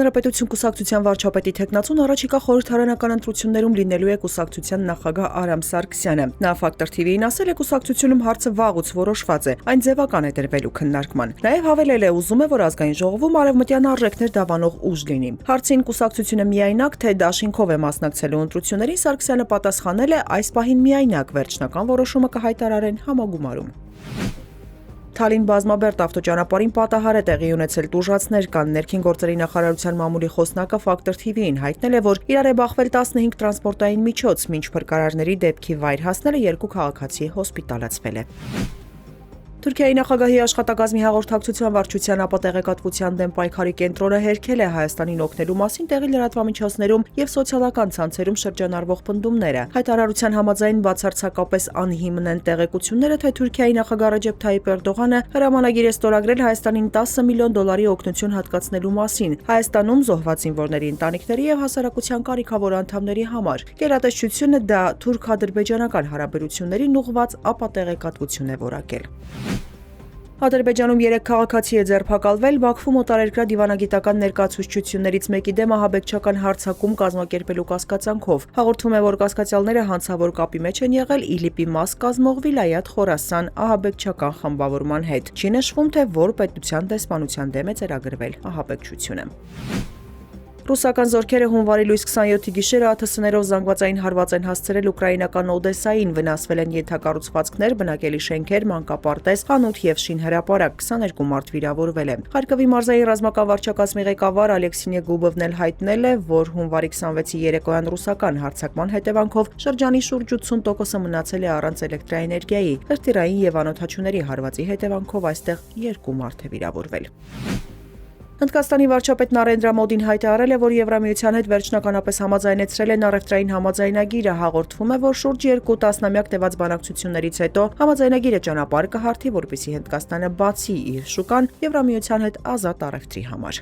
Հանրապետություն կուսակցության վարչապետի թեկնածուն առաջիկա խորհրդարանական ընտրություններում լինելու է կուսակցության նախագահ Արամ Սարգսյանը։ Նա Ֆակտոր TV-ին ասել է, կուսակցությունում հարցը վաղուց որոշված է, այն ձևական է դրվելու քննարկման։ Նաև հավելել է, ուզում է, որ ազգային ժողովում արևմտյան արժեքներ դավանող ուժ լինի։ Հարցին կուսակցությունը միայնակ թե դաշինքով է մասնակցելու ընտրություններին, Սարգսյանը պատասխանել է, այս պահին միայնակ, վերջնական որոշումը կհայտարարեն համագումարում։ Թալին բազմաբերդ ավտոճանապարհին պատահար է տեղի ունեցել, տուժածներ կան։ Ներքին գործերի նախարարության մամուլի խոսնակը Ֆակտոր TV-ին հայտնել է, որ իրար է բախվել 15 տրանսպորտային միջոց, մինչ փրկարարների դեպքի վայր հասնելը 2 քաղաքացի հոսպիտալացվել է։ Թուրքիայի նախագահի աշխատակազմի հաղորդակցության վարչության ապատեղեկատվության դեմ պայքարի կենտրոնը հերքել է Հայաստանին օգնելու մասին տեղի լրատվամիջոցներում եւ սոցիալական ցանցերում շրջանառվող պնդումները։ Հայտարարության համաձայն բացարձակապես անհիմն են տեղեկությունները, թե Թուրքիայի նախագահ Ռեջեփ Թայիփ Էրդողանը հրամանագիր է ստորագրել Հայաստանին $10 միլիոն օգնություն հատկացնելու մասին Հայաստանում զոհված զինվորների ընտանիքների եւ հասարակության կարիքավոր անդամների համար։ Գերատեսչությունը դա թուրք-ադրբեջանական հարաբերություններին ուղղված ապատեղեկատվություն է որակել։ Ադրբեջանում 3 քաղաքացի է ձերբակալվել Բաքվում օտարերկրյա դիվանագիտական ներկայացուցչություններից մեկի դեմ ահաբեկչական հարձակում կազմակերպելու կասկածանքով։ Հաղորդվում է, որ կասկածյալները հանցավոր կապի մեջ են եղել ԻԼԻՊ-ի մաս կազմող Վիլայաթ Խորասան ահաբեկչական խմբավորման հետ։ Չի նշվում, թե որ պետության դեսպանության դեմ է ծրագրվել ահաբեկչությունը։ Ռուսական զորքերը հունվարի լույս 27-ի գիշերը ԱԹՍ-ներով զանգվածային հարված են հասցրել ուկրաինական Օդեսային, վնասվել են ենթակառուցվածքներ, բնակելի շենքեր, մանկապարտեզ, խանութ եւ շինհրապարակ, 22 մարդ վիրավորվել է։ Խարկովի մարզային ռազմական վարչակազմի ղեկավար Ալեքսինե Գուբովն էլ հայտնել է, որ հունվարի 26-ի երեկոյան ռուսական հարձակման հետևանքով շրջանի շուրջ 80%-ը մնացել է առանց էլեկտրաէներգիայի։ Հրթիռային եւ անօդաչուների հարվածի հետևանքով այստեղ 2 մարդ է վիրավորվել։ Հնդկաստանի վարչապետ Նարենդրա Մոդին հայտարարել է, որ Եվրամիության հետ վերջնականապես համաձայնեցրել են առևտրային համաձայնագիրը։ Հաղորդվում է, որ շուրջ 2 տասնամյակ տևած բանակցություններից հետո համաձայնագիրը ճանապարհ կհարթի, որպեսզի Հնդկաստանը բացի իր շուկան Եվրամիության հետ ազատ առևտրի համար։